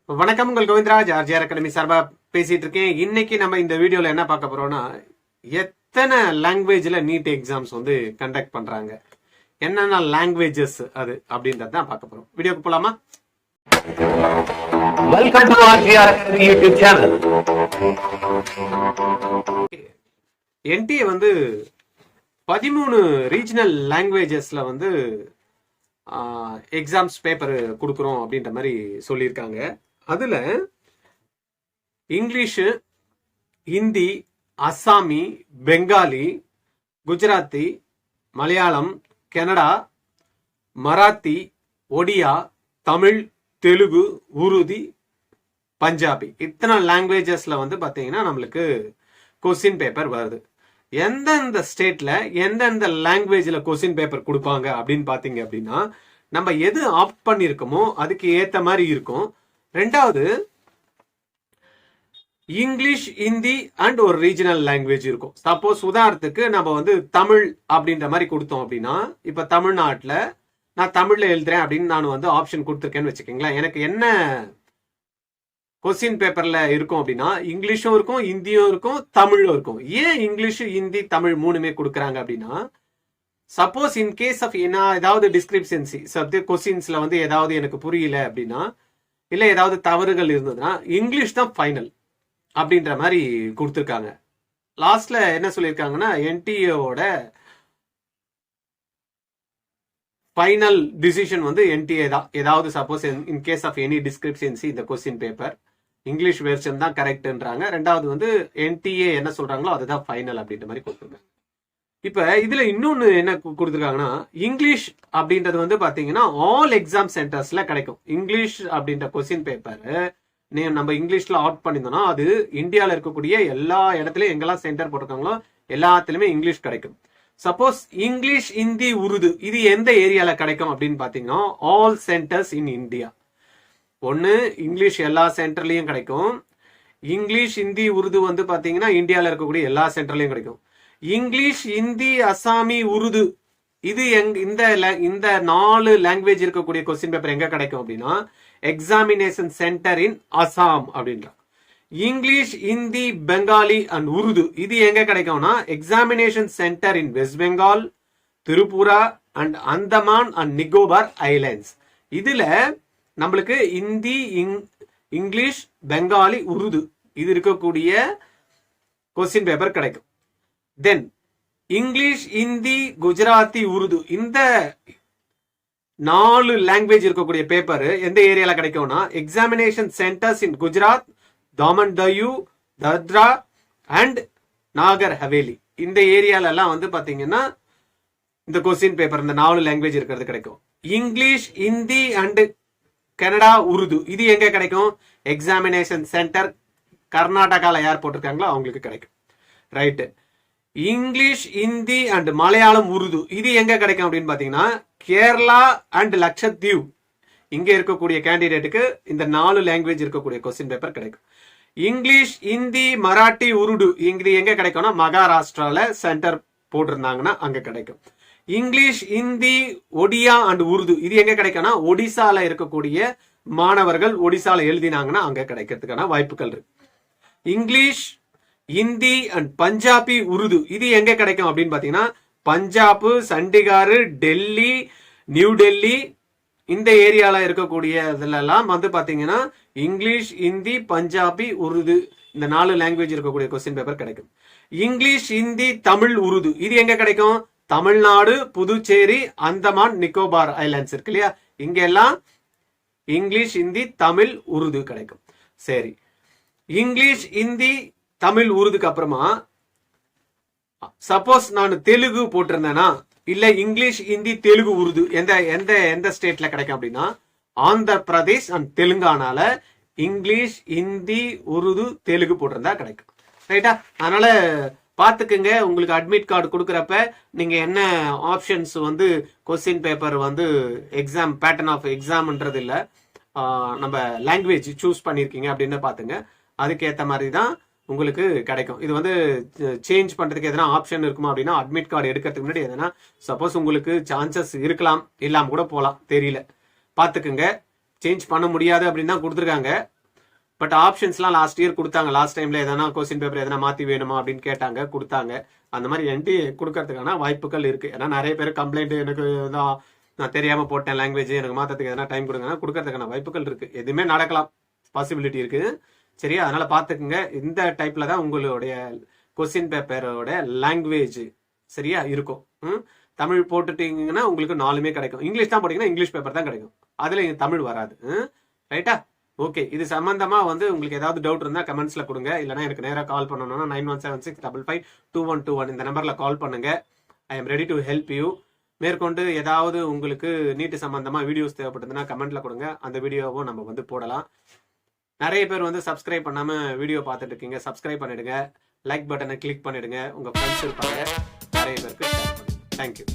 வணக்கம், உங்கள் Govindaraj RGR academy சார்பா பேசிட்டு இருக்கேன். இன்னைக்கு நம்ம இந்த வீடியோல என்ன பார்க்க போறோம்னா, எத்தனை லாங்குவேஜ்ல நீட் எக்ஸாம்ஸ் வந்து கண்டக்ட் பண்றாங்க, என்னென்ன லாங்குவேஜஸ் அது அப்படின்றத தான் பார்க்க போறோம். வீடியோக்கு போலாமா? Welcome to RGR academy YouTube channel. NDA வந்து 13 ரீஜனல் லாங்குவேஜஸ்ல வந்து எக்ஸாம்ஸ் பேப்பர் கொடுக்குறோம் அப்படின்ற மாதிரி சொல்லியிருக்காங்க. அதுல இங்கிலீஷு, ஹிந்தி, அஸ்ஸாமி, பெங்காலி, குஜராத்தி, மலையாளம், கன்னடா, மராத்தி, ஒடியா, தமிழ், தெலுங்கு, உருது, பஞ்சாபி, இத்தனை லாங்குவேஜஸ்ல வந்து பாத்தீங்கன்னா நம்மளுக்கு கொஸ்டின் பேப்பர் வருது. எந்தெந்த ஸ்டேட்ல எந்தெந்த லாங்குவேஜ்ல கொஸ்டின் பேப்பர் கொடுப்பாங்க அப்படின்னு பாத்தீங்க அப்படின்னா, நம்ம எது ஆப்ட் பண்ணிருக்கோமோ அதுக்கு ஏத்த மாதிரி இருக்கும். ரெண்டாவது, இங்கிலீஷ், ஹிந்தி அண்ட் ஒரு ரீஜனல் லாங்குவேஜ் இருக்கும். சப்போஸ் உதாரணத்துக்கு நம்ம வந்து தமிழ் அப்படின்ற மாதிரி கொடுத்தோம் அப்படின்னா, இப்ப தமிழ்நாட்டுல நான் தமிழ்ல எழுதுறேன் அப்படின்னு நான் வந்து ஆப்ஷன் கொடுத்துருக்கேன்னு வச்சுக்கோங்களேன். எனக்கு என்ன கொஸ்டின் பேப்பர்ல இருக்கும் அப்படின்னா, இங்கிலீஷும் இருக்கும், ஹிந்தியும் இருக்கும், தமிழும் இருக்கும். ஏன் இங்கிலீஷ், ஹிந்தி, தமிழ் மூணுமே கொடுக்குறாங்க அப்படின்னா, சப்போஸ் இன் கேஸ் ஆஃப் ஏதாவது டிஸ்கிரிப்ஷன்சி கொஸ்டின்ஸ்ல வந்து ஏதாவது எனக்கு புரியல அப்படின்னா, இல்ல ஏதாவது தவறுகள் இருந்ததுன்னா இங்கிலீஷ் தான் ஃபைனல் அப்படின்ற மாதிரி கொடுத்துருக்காங்க. லாஸ்ட்ல என்ன சொல்லியிருக்காங்கன்னா, என்டிஏவோட ஃபைனல் டிசிஷன் வந்து என்டிஏ தான். ஏதாவது suppose in case of any discrepancy இந்த கொஸ்டின் பேப்பர் இங்கிலீஷ் வெர்ஷன் தான் கரெக்ட்ன்றாங்க. ரெண்டாவது வந்து என்டிஏ என்ன சொல்றாங்களோ அதுதான் ஃபைனல் அப்படின்ற மாதிரி கொடுத்துருக்காங்க. இப்ப இதுல இன்னொன்னு என்ன கொடுத்துருக்காங்கன்னா, இங்கிலீஷ் அப்படின்றது வந்து பாத்தீங்கன்னா ஆல் எக்ஸாம் சென்டர்ஸ்ல கிடைக்கும். இங்கிலீஷ் அப்படின்ற கொஸ்டின் பேப்பர் நம்ம இங்கிலீஷ்ல ஆப்ட் பண்ணியிருந்தோம்னா அது இந்தியாவில் இருக்கக்கூடிய எல்லா இடத்துலயும் எங்கெல்லாம் சென்டர் போட்டிருக்காங்களோ எல்லாத்துலயுமே இங்கிலீஷ் கிடைக்கும். சப்போஸ் இங்கிலீஷ், ஹிந்தி, உருது இது எந்த ஏரியால கிடைக்கும் அப்படின்னு பாத்தீங்கன்னா, ஆல் சென்டர்ஸ் இன் இந்தியா. ஒன்னு இங்கிலீஷ் எல்லா சென்டர்லயும் கிடைக்கும். இங்கிலீஷ், ஹிந்தி, உருது வந்து பாத்தீங்கன்னா இந்தியாவில் இருக்கக்கூடிய எல்லா சென்டர்லயும் கிடைக்கும். இங்கிலீஷ், ஹிந்தி, அசாமி, உருது இது இந்த 4 லாங்குவேஜ் இருக்கக்கூடிய கொஸ்டின் பேப்பர் எங்க கிடைக்கும் அப்படின்னா, எக்ஸாமினேஷன் சென்டர் இன் அசாம் அப்படின்ற. இங்கிலீஷ், ஹிந்தி, பெங்காலி அண்ட் உருது இது எங்க கிடைக்கும்னா, examination centre in west Bengal, Tripura and Andaman and Nicobar islands. இதுல நம்மளுக்கு ஹிந்தி, இங்கிலீஷ், பெங்காலி, உருது இது இருக்கக்கூடிய கொஸ்டின் பேப்பர் கிடைக்கும். தென் இங்கிலீஷ், ஹிந்தி, குஜராத்தி, உருது இந்த 4 லாங்குவேஜ் இருக்கக்கூடிய பேப்பர் எந்த ஏரியால கிடைக்கும்னா, examination centres in Gujarat, Daman Diu, Dadra and Nagar Haveli இந்த ஏரியால எல்லாம் வந்து பாத்தீங்கன்னா இந்த கொஸ்டின் பேப்பர் இந்த 4 லாங்குவேஜ் இருக்கிறது கிடைக்கும். இங்கிலீஷ், ஹிந்தி அண்ட் கன்னடா, உருது இது எங்க கிடைக்கும், எக்ஸாமினேஷன் சென்டர் கர்நாடகால யார் போட்டிருக்காங்களோ அவங்களுக்கு கிடைக்கும். Right. English, Hindi and Malayalam, Urdu இது எங்க கிடைக்கும் அப்படின்னு பாத்தீங்கன்னா, கேரளா அண்ட் லட்சத்தீவ் இங்க இருக்கக்கூடிய கேண்டிடேட்டுக்கு இந்த 4 லாங்குவேஜ் இருக்கக்கூடிய கொஸ்டின் பேப்பர் கிடைக்கும். இங்கிலீஷ், ஹிந்தி, மராட்டி, உருது இது எங்க கிடைக்கும்னா, மகாராஷ்டிரால சென்டர் போட்டிருந்தாங்கன்னா அங்க கிடைக்கும். இங்கிலீஷ், ஹிந்தி, ஒடியா அண்ட் உருது இது எங்க கிடைக்கும்னா, ஒடிசால இருக்கக்கூடிய மாணவர்கள் ஒடிசால எழுதினாங்கன்னா அங்க கிடைக்கிறதுக்கான வாய்ப்புகள் இருக்கு. இங்கிலீஷ், ஹிந்தி அண்ட் பஞ்சாபி, உருது இது எங்க கிடைக்கும் அப்படின்னு பாத்தீங்கன்னா, பஞ்சாப், சண்டிகார், டெல்லி, நியூ டெல்லி இந்த ஏரியால இருக்கக்கூடிய இதுல எல்லாம் வந்து பாத்தீங்கன்னா இங்கிலீஷ், ஹிந்தி, பஞ்சாபி, உருது இந்த 4 லாங்குவேஜ் இருக்கக்கூடிய கொஸ்டின் பேப்பர் கிடைக்கும். இங்கிலீஷ், ஹிந்தி, தமிழ், உருது இது எங்க கிடைக்கும், தமிழ்நாடு, புதுச்சேரி, அந்தமான் நிக்கோபார் ஐலாண்ட்ஸ் இருக்கு இல்லையா, இங்க எல்லாம் இங்கிலீஷ், ஹிந்தி, தமிழ், உருது கிடைக்கும். சரி, இங்கிலீஷ், ஹிந்தி, தமிழ், உருதுக்கு அப்புறமா சப்போஸ் நான் தெலுங்கு போட்டிருந்தேன்னா, இல்ல இங்கிலீஷ், ஹிந்தி, தெலுங்கு, உருது எந்த எந்த எந்த ஸ்டேட்ல கிடைக்கும் அப்படின்னா, ஆந்திர பிரதேஷ் அண்ட் தெலுங்கானால இங்கிலீஷ், ஹிந்தி, உருது, தெலுங்கு போட்டிருந்தா கிடைக்கும். ரைட்டா? அதனால பாத்துக்குங்க, உங்களுக்கு அட்மிட் கார்டு கொடுக்குறப்ப நீங்க என்ன ஆப்ஷன்ஸ் வந்து கொஸ்டின் பேப்பர் வந்து எக்ஸாம் பேட்டர்ன் ஆஃப் எக்ஸாம்ன்றது இல்ல, நம்ம லாங்குவேஜ் சூஸ் பண்ணிருக்கீங்க அப்படின்னு பாத்துங்க. அதுக்கேற்ற மாதிரி தான் உங்களுக்கு கிடைக்கும். இது வந்து சேஞ்ச் பண்றதுக்கு எதனா ஆப்ஷன் இருக்குமா அப்படின்னா, அட்மிட் கார்டு எடுக்கிறதுக்கு முன்னாடி எதனா சப்போஸ் உங்களுக்கு சான்சஸ் இருக்கலாம், இல்லாம கூட போகலாம், தெரியல, பாத்துக்குங்க. சேஞ்ச் பண்ண முடியாது அப்படின்னு தான் கொடுத்துருக்காங்க. பட் ஆப்ஷன்ஸ்லாம் லாஸ்ட் இயர் கொடுத்தாங்க. லாஸ்ட் டைம்ல எதனா கொஸ்டின் பேப்பர் எதனா மாத்தி வேணுமா அப்படின்னு கேட்டாங்க, கொடுத்தாங்க. அந்த மாதிரி என்டி கொடுக்கறதுக்கான வாய்ப்புகள் இருக்கு. ஏன்னா நிறைய பேர் கம்ப்ளைண்ட் எனக்கு தான் நான் தெரியாம போட்டேன் லாங்குவேஜ், எனக்கு மாத்தத்துக்கு எதனா டைம் கொடுங்கன்னா கொடுக்கறதுக்கான வாய்ப்புகள் இருக்கு. எதுவுமே நடக்கலாம், பாசிபிலிட்டி இருக்கு. சரியா, அதனால பாத்துக்குங்க. இந்த டைப்ல தான் உங்களுடைய கொஸ்டின் பேப்பரோட லாங்குவேஜ் சரியா இருக்கும். தமிழ் போட்டுட்டீங்கன்னா உங்களுக்கு 4மே கிடைக்கும். இங்கிலீஷ் தான் போட்டீங்கன்னா இங்கிலீஷ் பேப்பர் தான் கிடைக்கும், அதுல தமிழ் வராது. ரைட்டா? ஓகே, இது சம்பந்தமா உங்களுக்கு ஏதாவது டவுட் இருந்தா கமெண்ட்ஸ்ல கொடுங்க. இல்லைன்னா எனக்கு நேராக கால் பண்ணணும்னா 9176552121 இந்த நம்பர்ல கால் பண்ணுங்க. I am ready to help you. மேற்கொண்டு ஏதாவது உங்களுக்கு நீட் சம்பந்தமா வீடியோஸ் தேவைப்படுதுன்னா கமெண்ட்ல கொடுங்க, அந்த வீடியோவும் நம்ம போடலாம். நிறைய பேர் சப்ஸ்கிரைப் பண்ணாம வீடியோ பார்த்துட்டு இருக்கீங்க, சப்ஸ்கிரைப் பண்ணிடுங்க. லைக் பட்டனை கிளிக் பண்ணிடுங்க. உங்க ஃப்ரெண்ட்ஸ் இருப்பாங்க, நிறைய பேருக்கு ஷேர் பண்ணுங்க. தேங்க்யூ.